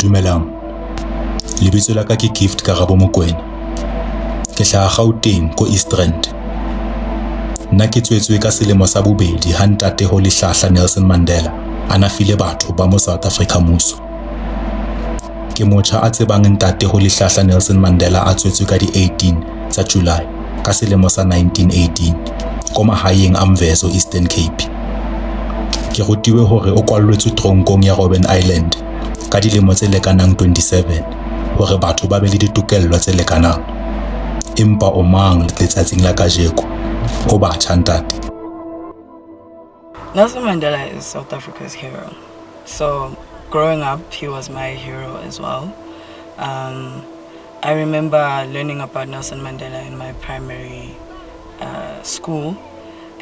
Dumelang. Lebitso la ka ke Gift Karabo Mokoena. Ke hlaha Gauteng ko East Rand. Nna ke tswetswe ka selemo sa bobedi ha ntate ho lehlahla Nelson Mandela a nafile batho ba mo South Africa muso. Ke motjha a tsebang ntate ho lehlahla Nelson Mandela a tswetswe ka di 18 tsa July ka selemo sa 1918 ko mahaeng a Mvezo Eastern Cape. Ke rutiwe hore o kwalletswe tronkong ya Robben Island ka dilemo tse lekanang 27 hore batho ba be le ditokello tse lekanang. Empa o mang letsatsing la kajeko ho batjha ntate. Nelson Mandela is South Africa's hero. So growing up, he was my hero as well. I remember learning about Nelson Mandela in my primary school,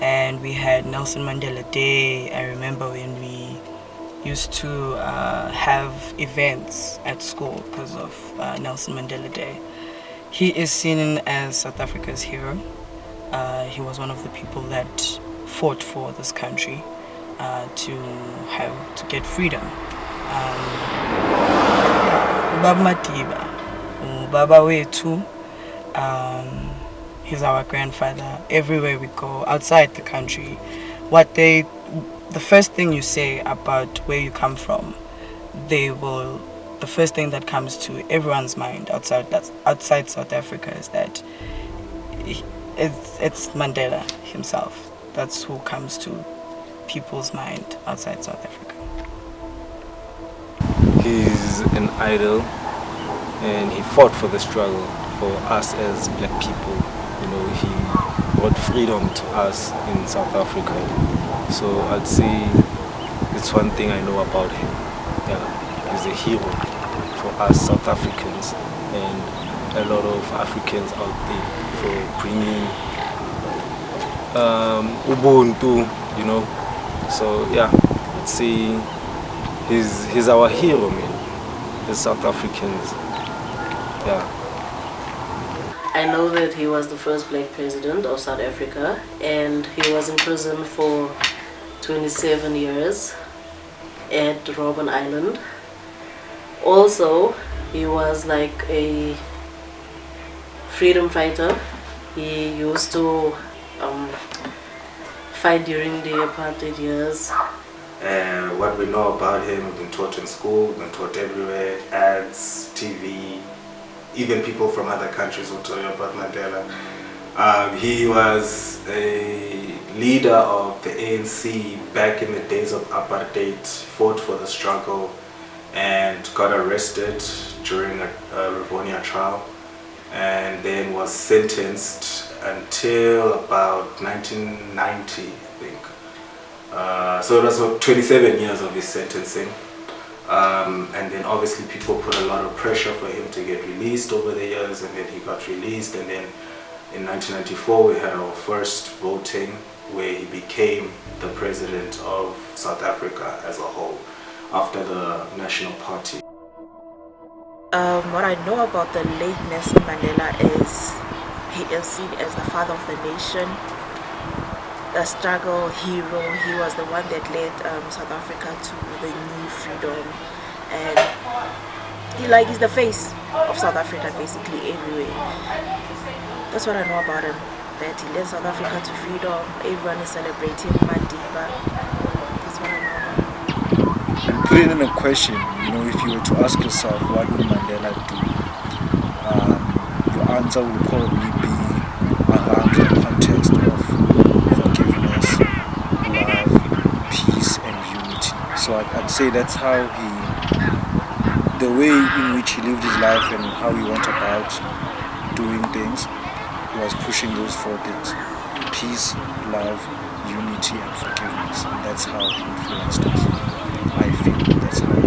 and we had Nelson Mandela Day. I remember when we used to have events at school because of Nelson Mandela Day. He is seen as South Africa's hero. He was one of the people that fought for this country to get freedom. Baba Matiba, Baba Wetu, he's our grandfather. Everywhere we go, outside the country, the first thing you say about where you come from, the first thing that comes to everyone's mind outside South Africa is that it's Mandela himself. That's who comes to people's mind outside South Africa. He's an idol, and he fought for the struggle for us as black people. You know, he brought freedom to us in South Africa. So I'd say it's one thing I know about him. Yeah, he's a hero for us South Africans and a lot of Africans out there for bringing Ubuntu, you know. So yeah, I'd say he's our hero, man. As South Africans, yeah. I know that he was the first black president of South Africa, and he was in prison for 27 years at Robben Island. Also, he was like a freedom fighter. He used to fight during the apartheid years. What we know about him, we've been taught in school, we've been taught everywhere, ads, TV, even people from other countries will tell you about Mandela. He was a leader of the ANC back in the days of apartheid, fought for the struggle and got arrested during a Rivonia trial, and then was sentenced until about 1990, I think. So it was about 27 years of his sentencing. And then obviously people put a lot of pressure for him to get released over the years, and then he got released, and then in 1994 we had our first voting where he became the president of South Africa as a whole after the National Party. What I know about the late Nelson Mandela is he is seen as the father of the nation, a struggle hero. He was the one that led South Africa to the new freedom, and he's the face of South Africa basically everywhere. That's what I know about him, that he led South Africa to freedom. Everyone is celebrating Madiba. That's what I know about him. And put it in a question, you know, if you were to ask yourself what would Mandela do, your answer would probably be around the context of forgiveness, love, peace and unity. So I'd say that's how the way in which he lived his life and how he went about doing things, he was pushing those four things: peace, love, unity and forgiveness. And that's how he influenced us. I feel that's how he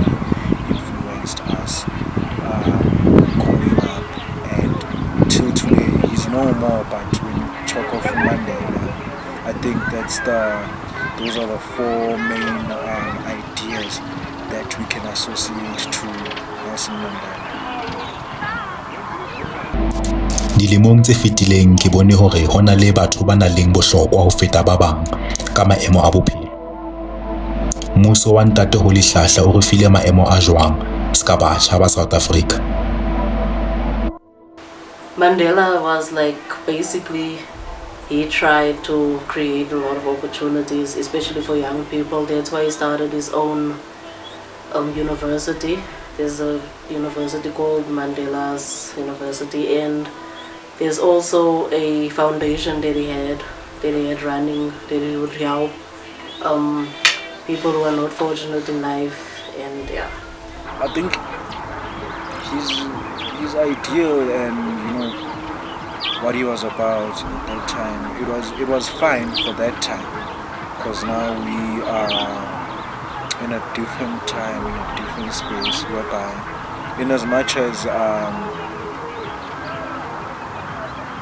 influenced us growing up, and till today he's no more. But when you talk of Mandela, I think those are the four main ideas that we can associate to Nelson Mandela. Dilemong tse fetileng ke bone hore hona le batho ba nang le bohlokwa ho feta ba bang ka maemo a bophelo. Mmuso wa ntate ho lehlahla o re file maemo a jwang ska batjha ba South Africa. Mandela was like basically he tried to create a lot of opportunities, especially for young people. That's why he started his own university. There's a university called Mandela's University, and there's also a foundation that he had running, that he would help people who are not fortunate in life. And yeah, I think his ideal and what he was about at that time, it was fine for that time, because now we are in a different time, in a different space, whereby in as much as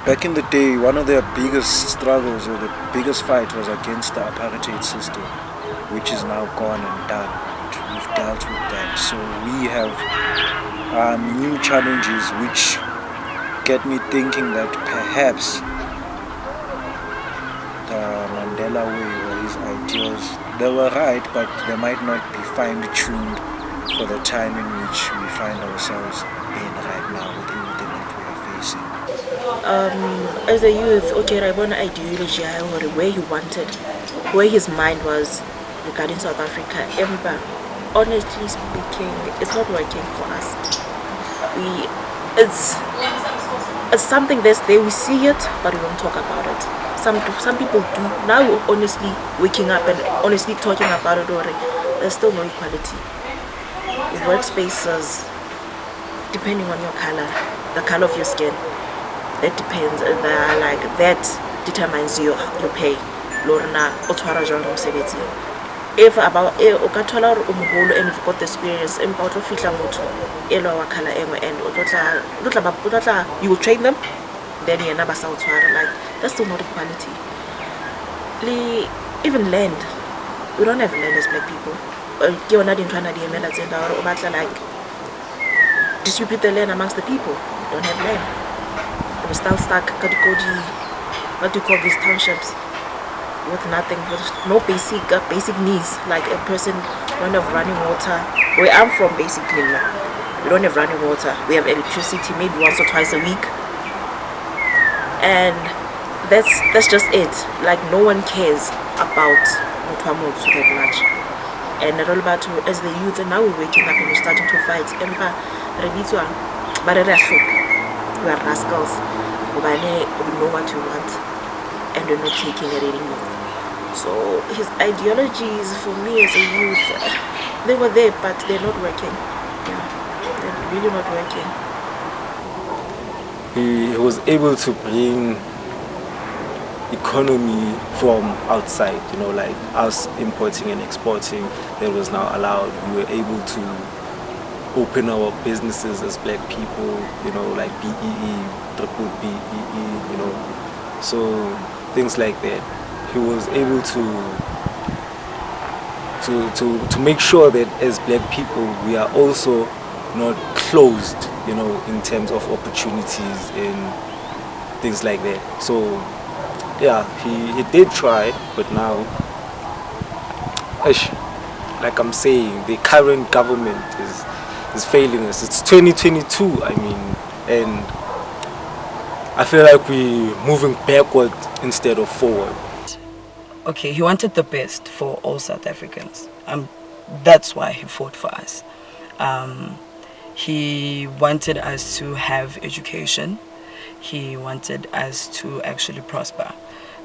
back in the day, one of their biggest struggles or the biggest fight was against the apartheid system, which is now gone and done. We've dealt with that. So we have new challenges which get me thinking that perhaps the Mandela way or his ideals, they were right, but they might not be fine-tuned for the time in which we find ourselves in right now with everything that we are facing. As a youth, okay, I want ideology or where he wanted, where his mind was regarding South Africa. But honestly speaking, it's not working for us. It's something that's there. We see it, but we won't talk about it. Some people do. Now we're honestly waking up and honestly talking about it already. There's still no equality. In workspaces, depending on your color, the color of your skin, that depends. That determines your pay. Lorna, if about o ka thola gore o mogolo and you've got the experience, empa o tlo fihla motho e lo wa color engwe and you will train them, then yena ba sa o tshwara. Like, that's still not equality. Even land, we don't have land as black people. Ke yona dintho ana di emela tse nda gore o batla like distribute the land amongst the people. We don't have land. We're still stuck what do you call these townships, with nothing, with no basic needs, like a person don't have running water. Where I'm from, basically, we don't have running water. We have electricity maybe once or twice a week, and that's just it. Like, no one cares about Mutwamutu that much. And all about as the youth, and now we're waking up and we're starting to fight. We are rascals. We know what we want, and we're not taking it anymore. So his ideologies for me as a youth, they were there, but they're not working. Yeah, they're really not working. He was able to bring economy from outside, like us importing and exporting. That was now allowed. We were able to open our businesses as black people, like BEE, triple BEE, so things like that. He was able to make sure that as black people we are also not closed, in terms of opportunities and things like that. So yeah, he did try, but now, like I'm saying, the current government is failing us. It's 2022, and I feel like we're moving backward instead of forward. Okay, he wanted the best for all South Africans. That's why he fought for us. He wanted us to have education. He wanted us to actually prosper.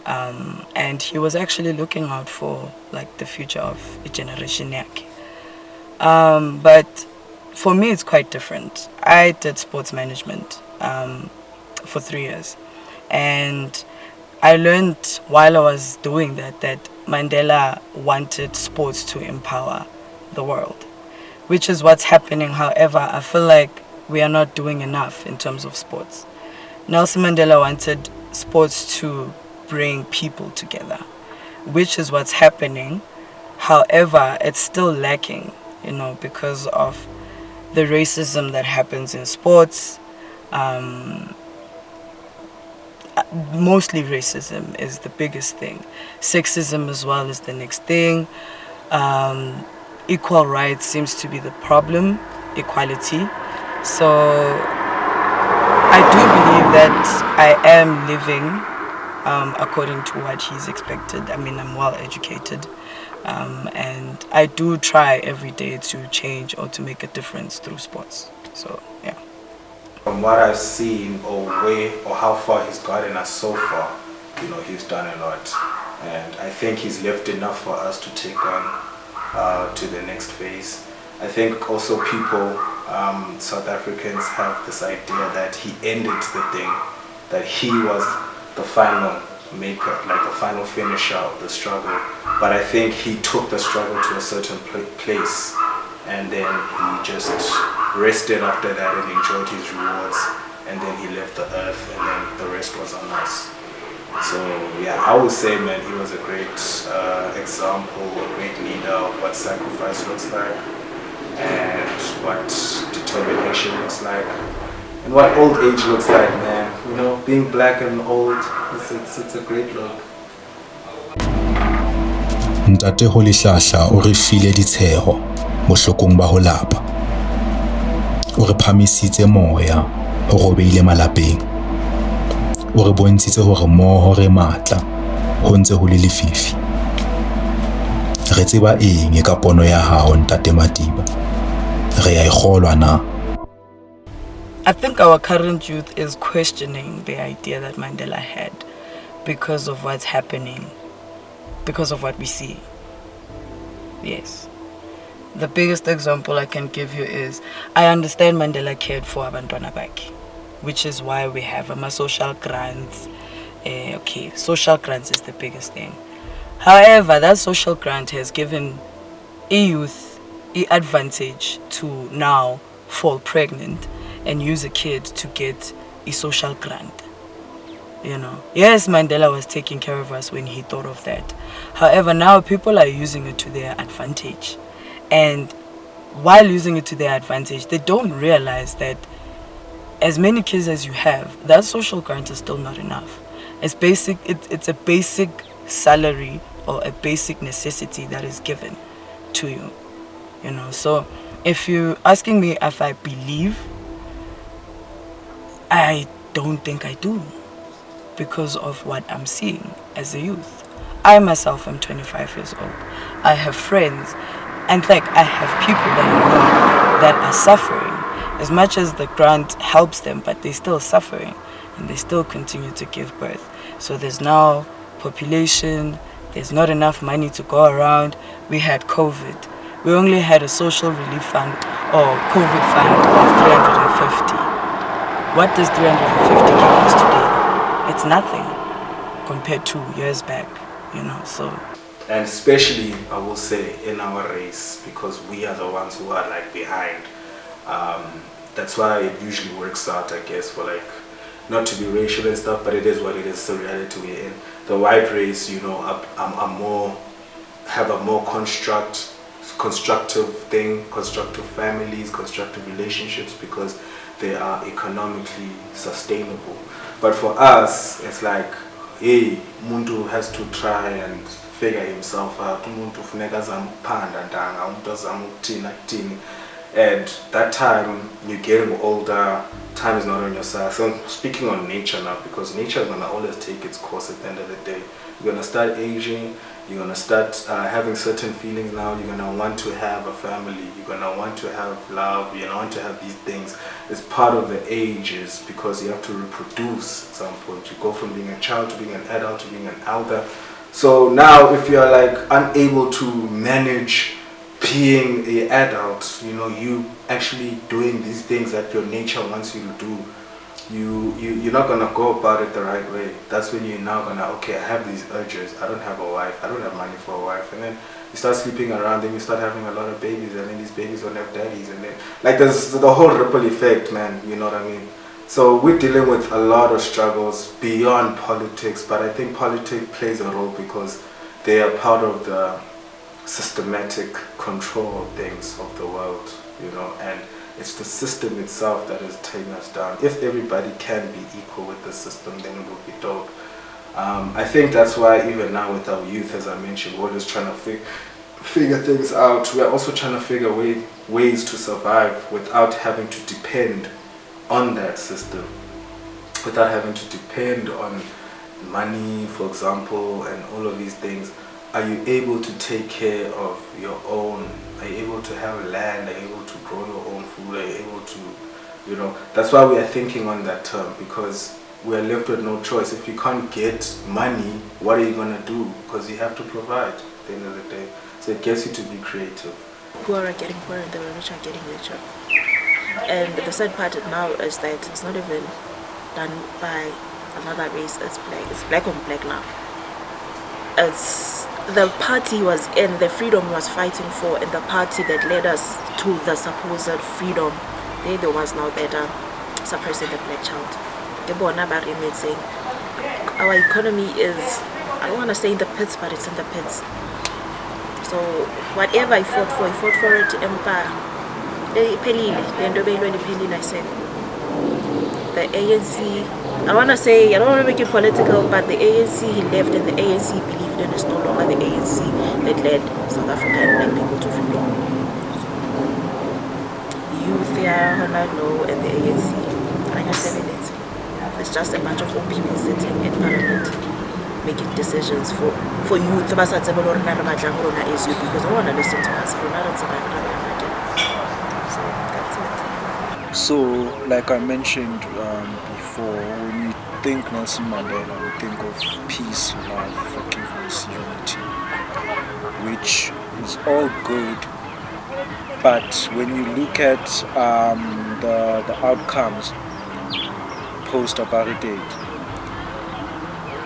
And he was actually looking out for like the future of a generation. But for me, it's quite different. I did sports management for 3 years. And I learned while I was doing that Mandela wanted sports to empower the world, which is what's happening. However, I feel like we are not doing enough in terms of sports. Nelson Mandela wanted sports to bring people together, which is what's happening. However, it's still lacking, because of the racism that happens in sports. Mostly racism is the biggest thing. Sexism as well is the next thing. Equal rights seems to be the problem. equality. So I do believe that I am living according to what he's expected. I mean, I'm well educated, and I do try every day to change or to make a difference through sports. So yeah. From what I've seen, or how far he's gotten us so far, he's done a lot, and I think he's left enough for us to take on to the next phase. I think also people, South Africans, have this idea that he ended the thing, that he was the final maker, like the final finisher of the struggle. But I think he took the struggle to a certain place, and then he just rested after that and enjoyed his rewards, and then he left the earth, and then the rest was on us. So yeah, I would say, man, he was a great example, a great leader of what sacrifice looks like, and what determination looks like, and what old age looks like, man. Being black and old, it's a great look. Ntate Holihlahla o re file ditsheho bohlokong ba ho lapa. O re phamisitse moya ho robeile malapeng. O re bontshitse hore mmoho re matla ho ntse ho le lefifi. Re tseba eng ka pono ya hao Ntate Madiba? Re a ikgolwa na? I think our current youth is questioning the idea that Mandela had because of what's happening, because of what we see. Yes. The biggest example I can give you is, I understand Mandela cared for abantwana bakhe, which is why we have social grants. Okay, social grants is the biggest thing. However, that social grant has given a youth an advantage to now fall pregnant and use a kid to get a social grant. Yes, Mandela was taking care of us when he thought of that. However, now people are using it to their advantage. And while using it to their advantage, they don't realize that as many kids as you have, that social grant is still not enough. It's a basic salary or a basic necessity that is given to you. So if you're asking me if I believe, I don't think I do, because of what I'm seeing as a youth. I myself am 25 years old. I have friends, and I have people that I know that are suffering. As much as the grant helps them, but they're still suffering, and they still continue to give birth. So there's now population, there's not enough money to go around. We had COVID. We only had a social relief fund or COVID fund of 350. What does 350 give us today? It's nothing compared to years back, so. And especially, I will say, in our race, because we are the ones who are behind. That's why it usually works out, I guess, for not to be racial and stuff, but it is what it is. It's the reality we're in. The white race, have a more constructive families, constructive relationships, because they are economically sustainable. But for us, it's hey, Muntu has to try and figure himself out. And that time, you're getting older, time is not on your side. So I'm speaking on nature now, because nature is going to always take its course at the end of the day. You're going to start aging, you're going to start having certain feelings now, you're going to want to have a family, you're going to want to have love, you're going to want to have these things. It's part of the ages, because you have to reproduce at some point. You go from being a child to being an adult to being an elder. So now if you're unable to manage being an adult, you actually doing these things that your nature wants you to do, you're not gonna go about it the right way. That's when you're now gonna, okay, I have these urges, I don't have a wife, I don't have money for a wife, and then you start sleeping around, then you start having a lot of babies, and then these babies don't have daddies, and then there's the whole ripple effect, man. You know what I mean? So we're dealing with a lot of struggles beyond politics, but I think politics plays a role because they are part of the systematic control of things of the world, and it's the system itself that is taking us down. If everybody can be equal with the system, then it would be dope. I think that's why even now with our youth, as I mentioned, we're just trying to figure things out. We are also trying to figure ways to survive without having to depend on that system, without having to depend on money, for example, and all of these things. Are you able to take care of your own? Are you able to have land? Are you able to grow your own food? Are you able to, you know, that's why we are thinking on that term, because we are left with no choice. If you can't get money, what are you going to do? Because you have to provide at the end of the day. So it gets you to be creative. Poor are getting poorer and the rich are getting richer. And the sad part now is that it's not even done by another race, it's black. It's black on black now. It's the party was in, the freedom was fighting for, and the party that led us to the supposed freedom, they're the ones now that are suppressing the black child. Saying our economy is, I don't want to say in the pits, but it's in the pits. So whatever I fought for it empire. I said the ANC, I don't want to make it political, but the ANC he left, and the ANC believed in is no longer the ANC that led South Africa and black people to freedom. Youth there, Honalo, and the ANC, like I said in it, it's just a bunch of old people sitting in parliament making decisions for youth. Because I don't want to listen to us. So that's it. So, like I mentioned before, when you think Nelson Mandela, we think of peace, love, forgiveness, unity, which is all good. But when you look at the outcomes post-apartheid,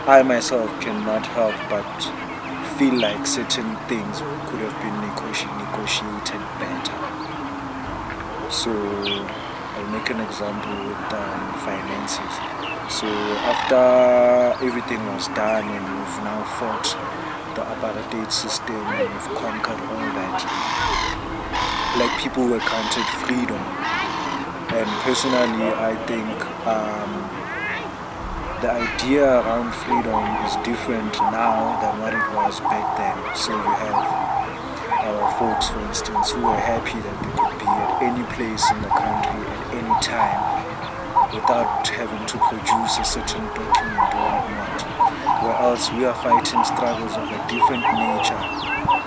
I myself cannot help but feel like certain things could have been negotiated better. So I'll make an example with finances. So after everything was done and we've now fought the apartheid system and we've conquered all that, black people were granted freedom. And personally, I think the idea around freedom is different now than what it was back then. So you have our folks, for instance, who were happy that they could be at any place in the country at any time without having to produce a certain document or whatnot. Whereas we are fighting struggles of a different nature.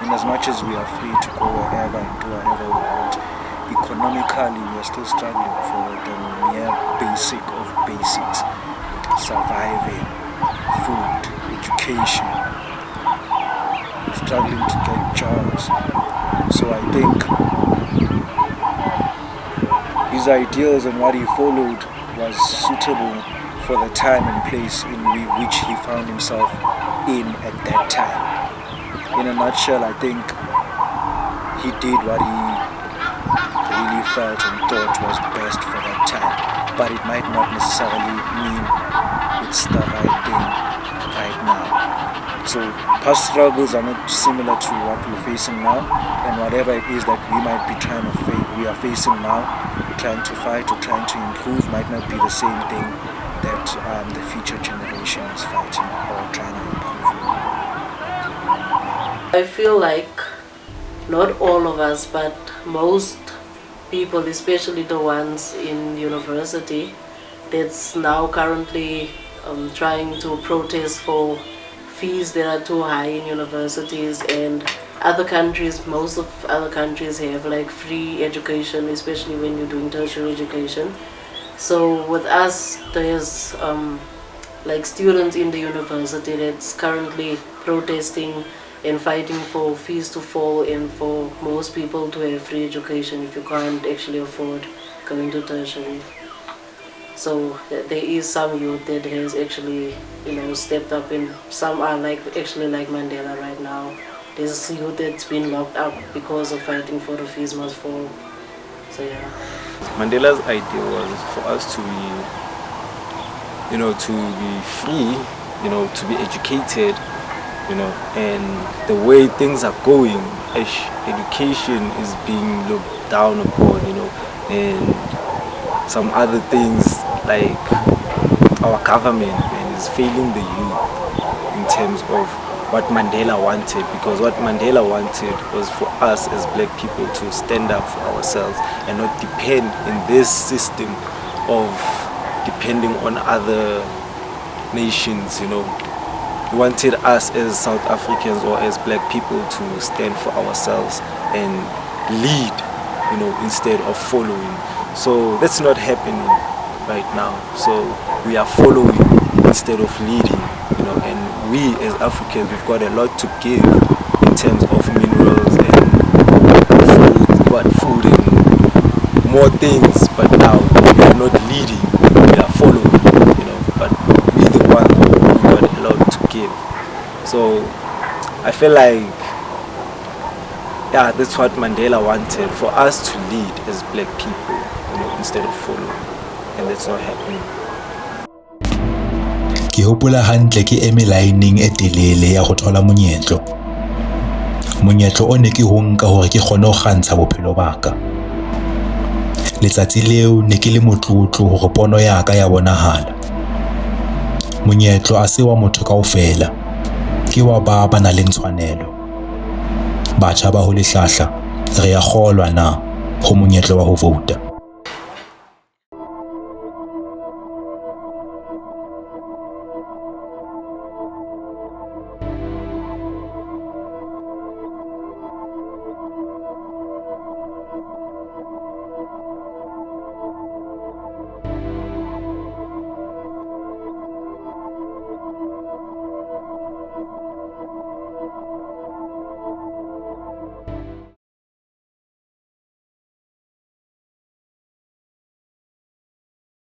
And as much as we are free to go wherever and do whatever we want, economically we are still struggling for the mere basic of basics. Surviving, food, education, struggling to get jobs. So I think his ideals and what he followed was suitable for the time and place in which he found himself in at that time. In a nutshell, I think he did what he really felt and thought was best for that time, but it might not necessarily mean it's the right thing right now. So past struggles are not similar to what we're facing now, and whatever it is that we might be we are facing now, trying to fight or trying to improve, might not be the same thing that the future generation is fighting or trying to improve. I feel like not all of us, but most people, especially the ones in university, that's now currently trying to protest for fees that are too high in universities, and other countries, most of other countries have like free education, especially when you're doing tertiary education. So with us, there's like students in the university that's currently protesting and fighting for fees to fall and for most people to have free education if you can't actually afford going to tertiary. So there is some youth that has actually, stepped up, and some are actually like Mandela right now. There's youth that's been locked up because of fighting for the fees must fall. So yeah. Mandela's idea was for us to be free, to be educated, and the way things are going, education is being looked down upon, and some other things like our government is failing the youth in terms of what Mandela wanted, because what Mandela wanted was for us as black people to stand up for ourselves and not depend in this system of depending on other nations, you know. He wanted us as South Africans or as black people to stand for ourselves and lead, you know, instead of following. So that's not happening right now. So we are following instead of leading, you know, and we as Africans, we've got a lot to give in terms of minerals and food and more things, but now we are not leading, we are following, you know, but we the ones who've got a lot to give. So I feel like, yeah, that's what Mandela wanted, for us to lead as black people, you know, instead of following, and that's not happening. Ke hopola hantle ke eme laeneng e telele ya go thola monyetlo. Monyetlo o ne ke ho nka hore ke kgone ho kgantsha bophelo ba ka. Letsatsi leo ne ke le motlotlo hore pono ya ka ya bonahala. Monyetlo a se wa motho kaofela, ke wa ba na le tshwanelo. Batjha ba ho lehlahla, re ya kgolwa na ho monyetlo wa ho vouta?